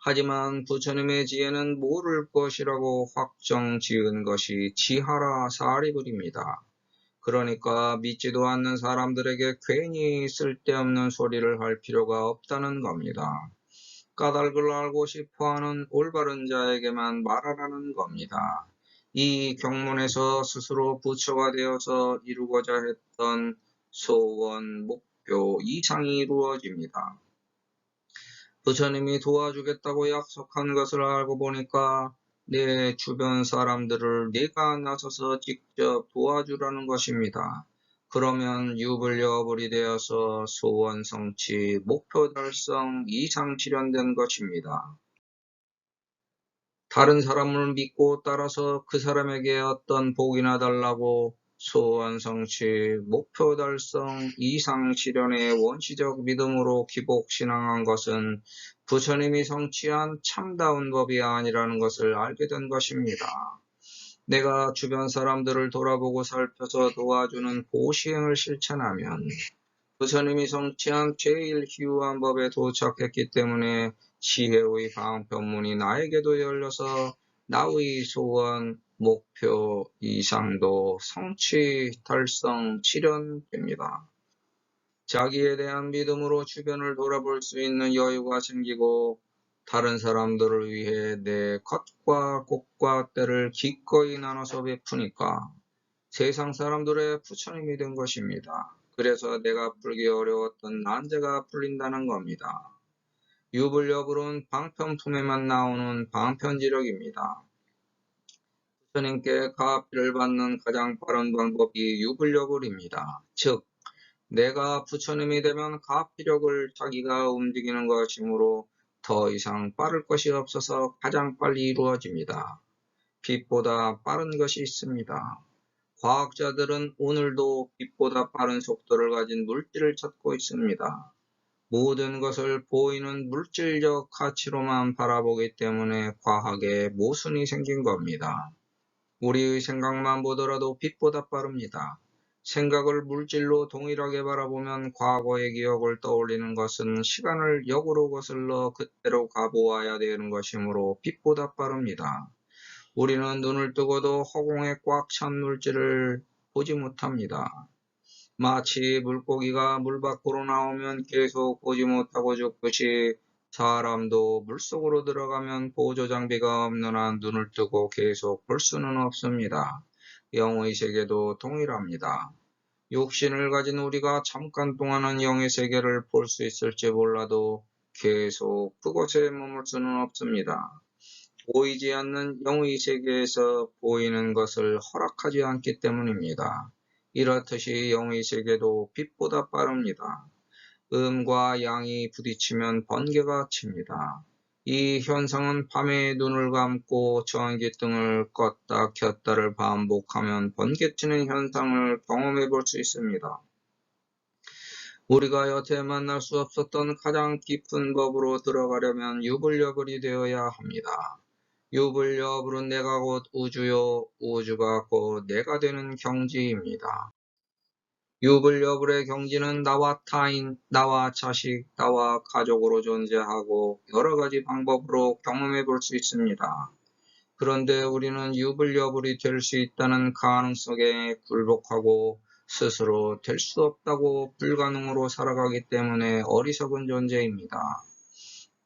하지만 부처님의 지혜는 모를 것이라고 확정 지은 것이 지하라 사리불입니다. 그러니까 믿지도 않는 사람들에게 괜히 쓸데없는 소리를 할 필요가 없다는 겁니다. 까닭을 알고 싶어하는 올바른 자에게만 말하라는 겁니다. 이 경문에서 스스로 부처가 되어서 이루고자 했던 소원, 목표, 이상이 이루어집니다. 부처님이 도와주겠다고 약속한 것을 알고 보니까 내 주변 사람들을 내가 나서서 직접 도와주라는 것입니다. 그러면 유불여불이 되어서 소원 성취, 목표 달성, 이상 실현된 것입니다. 다른 사람을 믿고 따라서 그 사람에게 어떤 복이나 달라고 소원 성취, 목표 달성, 이상 실현의 원시적 믿음으로 기복신앙한 것은 부처님이 성취한 참다운 법이 아니라는 것을 알게 된 것입니다. 내가 주변 사람들을 돌아보고 살펴서 도와주는 보시행을 실천하면 부처님이 성취한 제일 희유한 법에 도착했기 때문에 지혜의 방편문이 나에게도 열려서 나의 소원, 목표, 이상도 성취, 달성, 실현됩니다. 자기에 대한 믿음으로 주변을 돌아볼 수 있는 여유가 생기고 다른 사람들을 위해 내 겉과 곡과 때를 기꺼이 나눠서 베푸니까 세상 사람들의 부처님이 된 것입니다. 그래서 내가 풀기 어려웠던 난제가 풀린다는 겁니다. 유불여불은 방편품에만 나오는 방편지력입니다. 부처님께 가피를 받는 가장 빠른 방법이 유불여불입니다. 즉, 내가 부처님이 되면 가피력을 자기가 움직이는 것이므로 더 이상 빠를 것이 없어서 가장 빨리 이루어집니다. 빛보다 빠른 것이 있습니다. 과학자들은 오늘도 빛보다 빠른 속도를 가진 물질을 찾고 있습니다. 모든 것을 보이는 물질적 가치로만 바라보기 때문에 과학에 모순이 생긴 겁니다. 우리의 생각만 보더라도 빛보다 빠릅니다. 생각을 물질로 동일하게 바라보면 과거의 기억을 떠올리는 것은 시간을 역으로 거슬러 그때로 가보아야 되는 것이므로 빛보다 빠릅니다. 우리는 눈을 뜨고도 허공에 꽉 찬 물질을 보지 못합니다. 마치 물고기가 물 밖으로 나오면 계속 보지 못하고 죽듯이 사람도 물속으로 들어가면 보조 장비가 없는 한 눈을 뜨고 계속 볼 수는 없습니다. 영의 세계도 동일합니다. 육신을 가진 우리가 잠깐 동안은 영의 세계를 볼 수 있을지 몰라도 계속 그곳에 머물 수는 없습니다. 보이지 않는 영의 세계에서 보이는 것을 허락하지 않기 때문입니다. 이렇듯이 영의 세계도 빛보다 빠릅니다. 음과 양이 부딪히면 번개가 칩니다. 이 현상은 밤에 눈을 감고 전기등을 껐다 켰다를 반복하면 번개치는 현상을 경험해 볼 수 있습니다. 우리가 여태 만날 수 없었던 가장 깊은 법으로 들어가려면 유불여불이 되어야 합니다. 유불여불은 내가 곧 우주요, 우주가 곧 내가 되는 경지입니다. 유불여불의 경지는 나와 타인, 나와 자식, 나와 가족으로 존재하고 여러 가지 방법으로 경험해 볼 수 있습니다. 그런데 우리는 유불여불이 될 수 있다는 가능성에 굴복하고 스스로 될 수 없다고 불가능으로 살아가기 때문에 어리석은 존재입니다.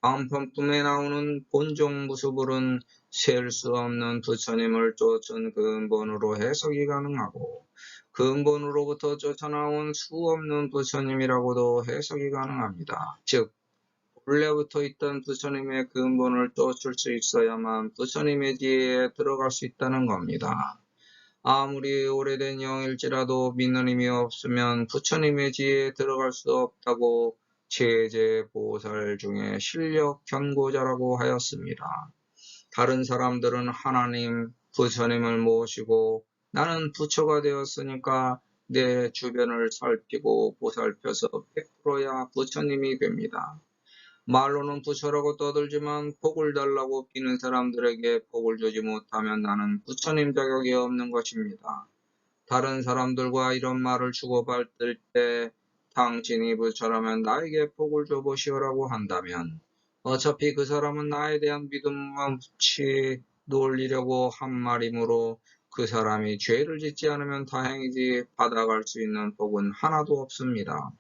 다음 편품에 나오는 본종 무수불은 셀 수 없는 부처님을 쫓은 근본으로 해석이 가능하고 근본으로부터 쫓아나온 수 없는 부처님이라고도 해석이 가능합니다. 즉 본래부터 있던 부처님의 근본을 쫓을 수 있어야만 부처님의 지혜에 들어갈 수 있다는 겁니다. 아무리 오래된 영일지라도 믿는 힘이 없으면 부처님의 지혜에 들어갈 수 없다고 제제보살 중에 실력 견고자라고 하였습니다. 다른 사람들은 하나님, 부처님을 모시고 나는 부처가 되었으니까 내 주변을 살피고 보살펴서 100%야 부처님이 됩니다. 말로는 부처라고 떠들지만 복을 달라고 비는 사람들에게 복을 주지 못하면 나는 부처님 자격이 없는 것입니다. 다른 사람들과 이런 말을 주고받을 때 당신이 부처라면 나에게 복을 줘보시오라고 한다면 어차피 그 사람은 나에 대한 믿음 없이 놀리려고 한 말이므로 그 사람이 죄를 짓지 않으면 다행이지 받아갈 수 있는 복은 하나도 없습니다.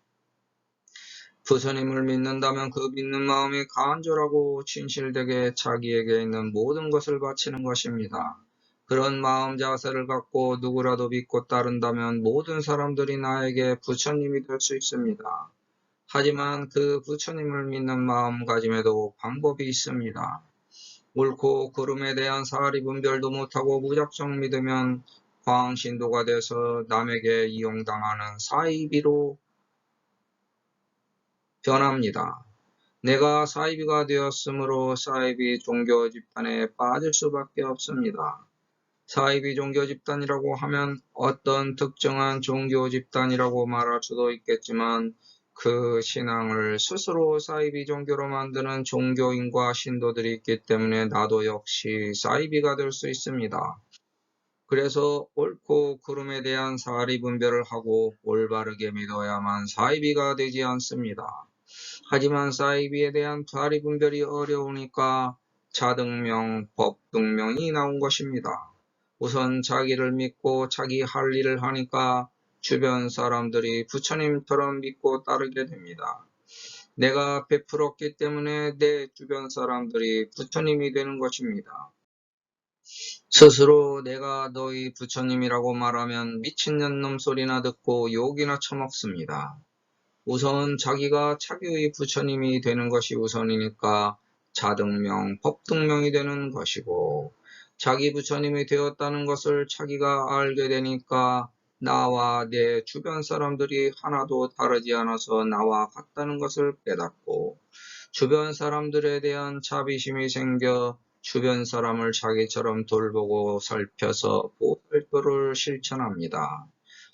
부처님을 믿는다면 그 믿는 마음이 간절하고 진실되게 자기에게 있는 모든 것을 바치는 것입니다. 그런 마음 자세를 갖고 누구라도 믿고 따른다면 모든 사람들이 나에게 부처님이 될 수 있습니다. 하지만 그 부처님을 믿는 마음가짐에도 방법이 있습니다. 옳고 그름에 대한 사리 분별도 못하고 무작정 믿으면 광신도가 돼서 남에게 이용당하는 사이비로 변합니다. 내가 사이비가 되었으므로 사이비 종교 집단에 빠질 수밖에 없습니다. 사이비 종교 집단이라고 하면 어떤 특정한 종교 집단이라고 말할 수도 있겠지만 그 신앙을 스스로 사이비 종교로 만드는 종교인과 신도들이 있기 때문에 나도 역시 사이비가 될 수 있습니다. 그래서 옳고 그름에 대한 사리 분별을 하고 올바르게 믿어야만 사이비가 되지 않습니다. 하지만 사이비에 대한 사리 분별이 어려우니까 자등명, 법등명이 나온 것입니다. 우선 자기를 믿고 자기 할 일을 하니까 주변 사람들이 부처님처럼 믿고 따르게 됩니다. 내가 베풀었기 때문에 내 주변 사람들이 부처님이 되는 것입니다. 스스로 내가 너희 부처님이라고 말하면 미친년놈 소리나 듣고 욕이나 처먹습니다. 우선 자기가 자기의 부처님이 되는 것이 우선이니까 자등명, 법등명이 되는 것이고 자기 부처님이 되었다는 것을 자기가 알게 되니까 나와 내 주변 사람들이 하나도 다르지 않아서 나와 같다는 것을 깨닫고 주변 사람들에 대한 자비심이 생겨 주변 사람을 자기처럼 돌보고 살펴서 보살도를 실천합니다.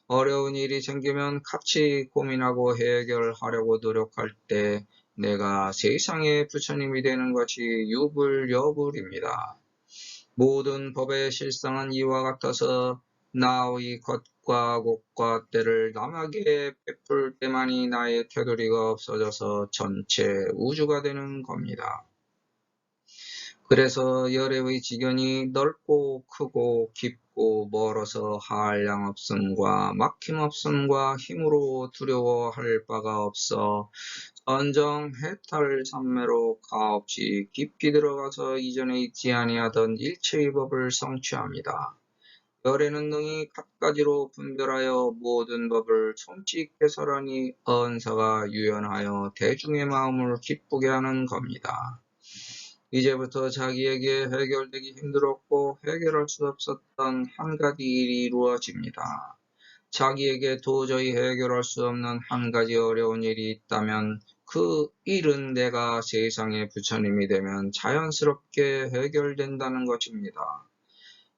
어려운 일이 생기면 같이 고민하고 해결하려고 노력할 때 내가 세상의 부처님이 되는 것이 유불여불입니다. 모든 법의 실상은 이와 같아서 나의 것과 곡과 때를 남에게 베풀 때만이 나의 테두리가 없어져서 전체 우주가 되는 겁니다. 그래서 열애의 지견이 넓고 크고 깊고 멀어서 한량없음과 막힘없음과 힘으로 두려워할 바가 없어 선정 해탈 삼매로 가없이 깊이 들어가서 이전에 있지 아니하던 일체의 법을 성취합니다. 열애는 능히 갖가지로 분별하여 모든 법을 손짓 개설하니 언사가 유연하여 대중의 마음을 기쁘게 하는 겁니다. 이제부터 자기에게 해결되기 힘들었고 해결할 수 없었던 한 가지 일이 이루어집니다. 자기에게 도저히 해결할 수 없는 한 가지 어려운 일이 있다면 그 일은 내가 세상의 부처님이 되면 자연스럽게 해결된다는 것입니다.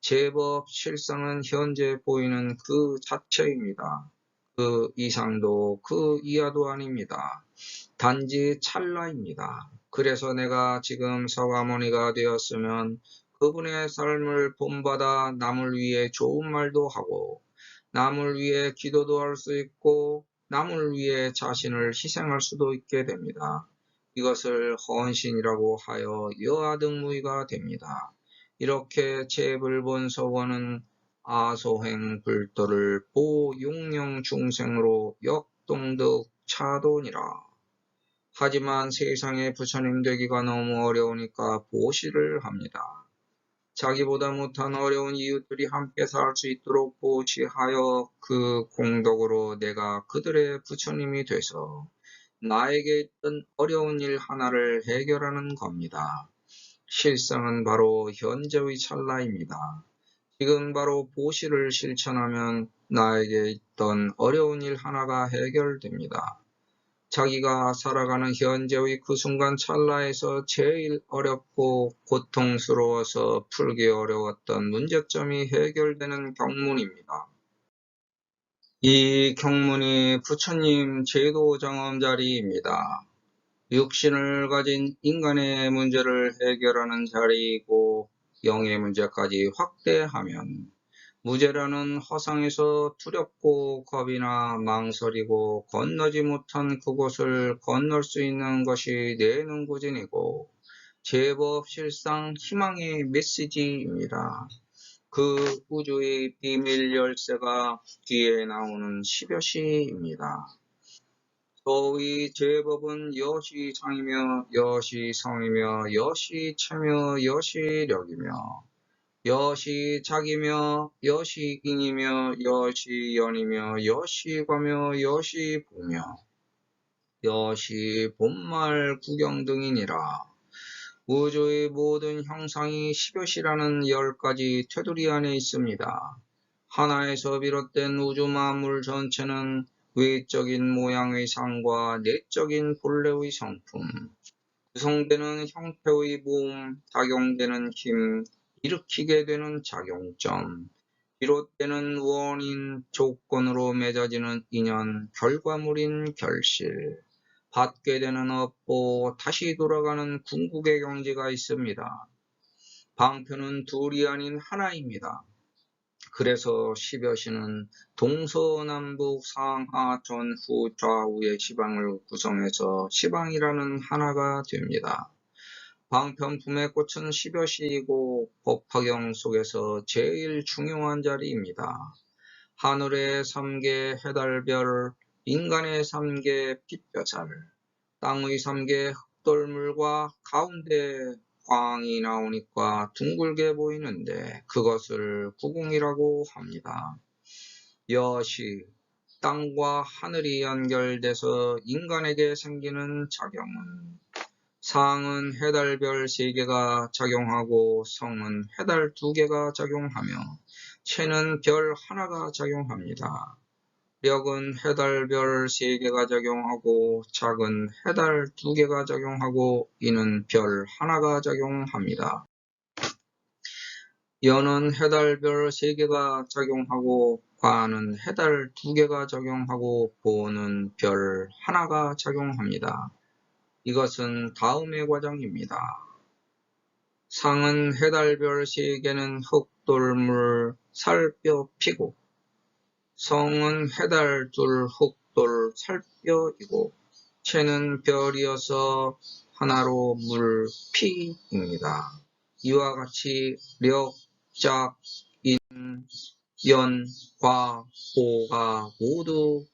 제법 실상은 현재 보이는 그 자체입니다. 그 이상도 그 이하도 아닙니다. 단지 찰나입니다. 그래서 내가 지금 서가모니가 되었으면 그분의 삶을 본받아 남을 위해 좋은 말도 하고 남을 위해 기도도 할 수 있고 남을 위해 자신을 희생할 수도 있게 됩니다. 이것을 헌신이라고 하여 여하등무이가 됩니다. 이렇게 제불본 서원은 아소행 불도를 보용령 중생으로 역동득 차도니라. 하지만 세상에 부처님 되기가 너무 어려우니까 보시를 합니다. 자기보다 못한 어려운 이웃들이 함께 살 수 있도록 보시하여 그 공덕으로 내가 그들의 부처님이 돼서 나에게 있던 어려운 일 하나를 해결하는 겁니다. 실상은 바로 현재의 찰나입니다. 지금 바로 보시를 실천하면 나에게 있던 어려운 일 하나가 해결됩니다. 자기가 살아가는 현재의 그 순간 찰나에서 제일 어렵고 고통스러워서 풀기 어려웠던 문제점이 해결되는 경문입니다. 이 경문이 부처님 제도장엄 자리입니다. 육신을 가진 인간의 문제를 해결하는 자리이고 영의 문제까지 확대하면 무죄라는 허상에서 두렵고 겁이나 망설이고 건너지 못한 그곳을 건널 수 있는 것이 내 능구진이고 제법 실상 희망의 메시지입니다. 그 우주의 비밀 열쇠가 뒤에 나오는 10여 시입니다. 저의 제법은 여시상이며 여시성이며 여시체며 여시력이며 여시작이며 여시인이며 여시연이며 여시과며 여시부며 여시본말 구경 등이니라. 우주의 모든 형상이 10여시라는 10가지 테두리 안에 있습니다. 하나에서 비롯된 우주 만물 전체는 외적인 모양의 상과 내적인 본래의 성품, 구성되는 형태의 모음, 작용되는 힘, 일으키게 되는 작용점, 비롯되는 원인, 조건으로 맺어지는 인연, 결과물인 결실, 받게 되는 업보, 다시 돌아가는 궁극의 경지가 있습니다. 방편은 둘이 아닌 하나입니다. 그래서 10여시는 동서남북 상하 전후 좌우의 시방을 구성해서 시방이라는 하나가 됩니다. 방편품의 꽃은 10여시이고 법화경 속에서 제일 중요한 자리입니다. 하늘의 3개 해달별, 인간의 3개 빛벼살, 땅의 3개 흙돌물과 가운데 광이 나오니까 둥글게 보이는데 그것을 구궁이라고 합니다. 여시, 땅과 하늘이 연결돼서 인간에게 생기는 작용은 상은 해달별 3개가 작용하고 성은 해달 2개가 작용하며 체는 별 하나가 작용합니다. 력은 해달별 3개가 작용하고 작은 해달 2개가 작용하고 이는 별 하나가 작용합니다. 연은 해달별 3개가 작용하고 과는 해달 2개가 작용하고 보는 별 하나가 작용합니다. 이것은 다음의 과정입니다. 상은 해달별 3개는 흙돌물 살뼈 피고 성은 해달 둘 흙돌 살뼈이고 체는 별이어서 하나로 물 피입니다. 이와 같이 력, 작, 인, 연, 과, 보가 모두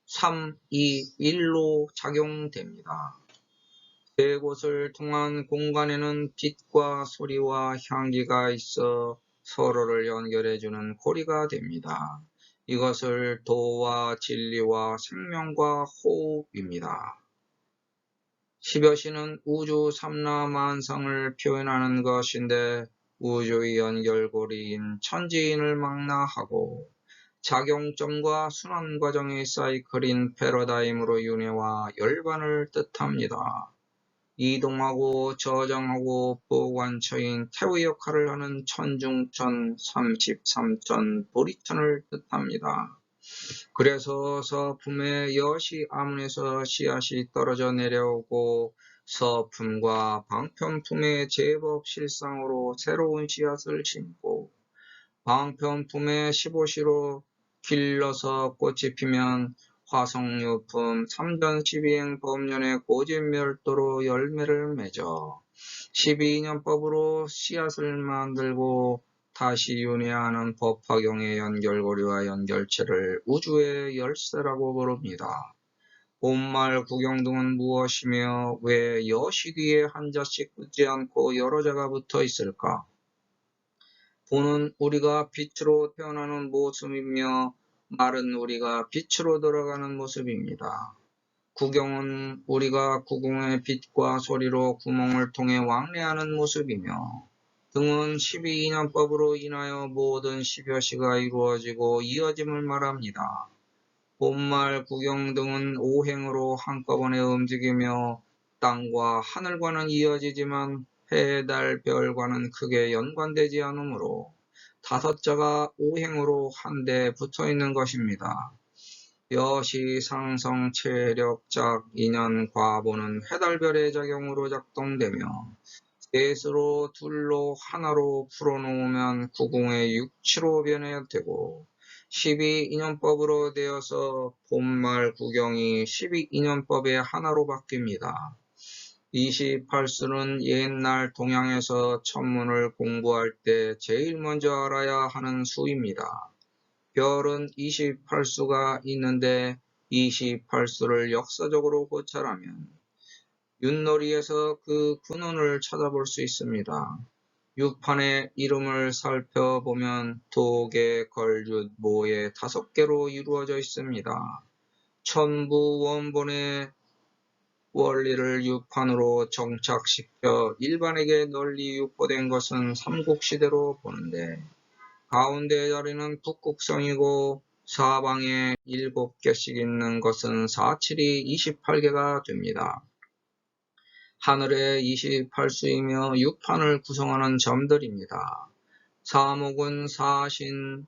3, 2, 1로 작용됩니다. 세 곳을 통한 공간에는 빛과 소리와 향기가 있어 서로를 연결해주는 고리가 됩니다. 이것을 도와 진리와 생명과 호흡입니다. 10여시는 우주 삼라만상을 표현하는 것인데 우주의 연결고리인 천지인을 망라하고 작용점과 순환과정의 사이클인 패러다임으로 윤회와 열반을 뜻합니다. 이동하고 저장하고 보관처인 태의 역할을 하는 천중천 33천 보리천을 뜻합니다. 그래서 서품의 여시 아문에서 씨앗이 떨어져 내려오고 서품과 방편품의 제법 실상으로 새로운 씨앗을 심고 방편품의 15시로 길러서 꽃이 피면 화석유품 3전 12행 법년의 고진멸도로 열매를 맺어 12년법으로 씨앗을 만들고 다시 윤회하는 법화경의 연결고리와 연결체를 우주의 열쇠라고 부릅니다. 봄말 구경 등은 무엇이며 왜 여시기에 한 자씩 붙지 않고 여러 자가 붙어 있을까? 보는 우리가 빛으로 태어나는 모습이며 말은 우리가 빛으로 들어가는 모습입니다. 구경은 우리가 구궁의 빛과 소리로 구멍을 통해 왕래하는 모습이며 등은 12인연법으로 인하여 모든 10여시가 이루어지고 이어짐을 말합니다. 봄말 구경 등은 오행으로 한꺼번에 움직이며 땅과 하늘과는 이어지지만 해, 달, 별과는 크게 연관되지 않으므로 다섯 자가 오행으로 한데 붙어 있는 것입니다. 여시, 상성, 체력, 작, 인연, 과보는 해달별의 작용으로 작동되며 셋으로 둘로 하나로 풀어놓으면 구궁의 육치로 변해되고 12인연법으로 되어서 봄말 구경이 12인연법의 하나로 바뀝니다. 28수는 옛날 동양에서 천문을 공부할 때 제일 먼저 알아야 하는 수입니다. 별은 28수가 있는데 28수를 역사적으로 고찰하면 윷놀이에서 그 근원을 찾아볼 수 있습니다. 유판의 이름을 살펴보면 도계, 걸윷, 모의 5개로 이루어져 있습니다. 천부 원본의 원리를 유판으로 정착시켜 일반에게 널리 유포된 것은 삼국시대로 보는데 가운데 자리는 북극성이고 사방에 7개씩 있는 것은 4칠이 28개가 됩니다. 하늘의 28수이며 육판을 구성하는 점들입니다. 사목은 사신,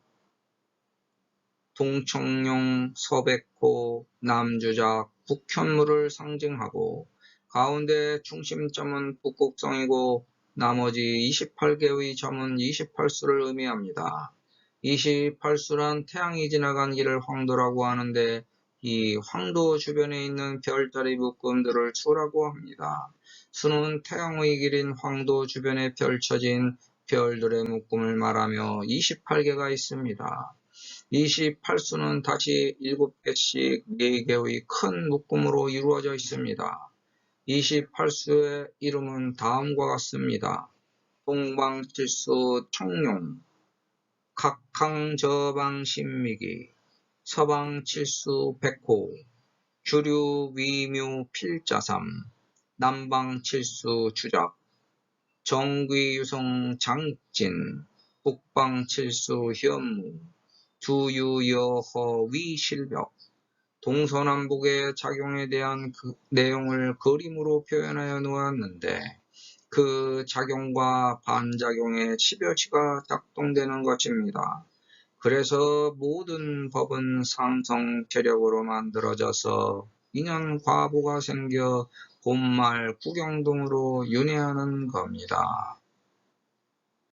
동청룡, 서백호, 남주작, 북현무를 상징하고 가운데 중심점은 북극성이고 나머지 28개의 점은 28수를 의미합니다. 28수란 태양이 지나간 길을 황도라고 하는데 이 황도 주변에 있는 별자리 묶음들을 수라고 합니다. 수는 태양의 길인 황도 주변에 펼쳐진 별들의 묶음을 말하며 28개가 있습니다. 28수는 다시 7개씩 4개의 큰 묶음으로 이루어져 있습니다. 28수의 이름은 다음과 같습니다. 동방칠수 청룡, 각항저방신미기, 서방칠수 백호, 주류위묘 필자삼, 남방칠수 주작, 정귀유성 장진, 북방칠수 현무, 두유여허 위실벽, 동서남북의 작용에 대한 그 내용을 그림으로 표현하여 놓았는데 그 작용과 반작용의 10여시가 작동되는 것입니다. 그래서 모든 법은 상성 체력으로 만들어져서 인연 과보가 생겨 봄말 구경 등으로 윤회하는 겁니다.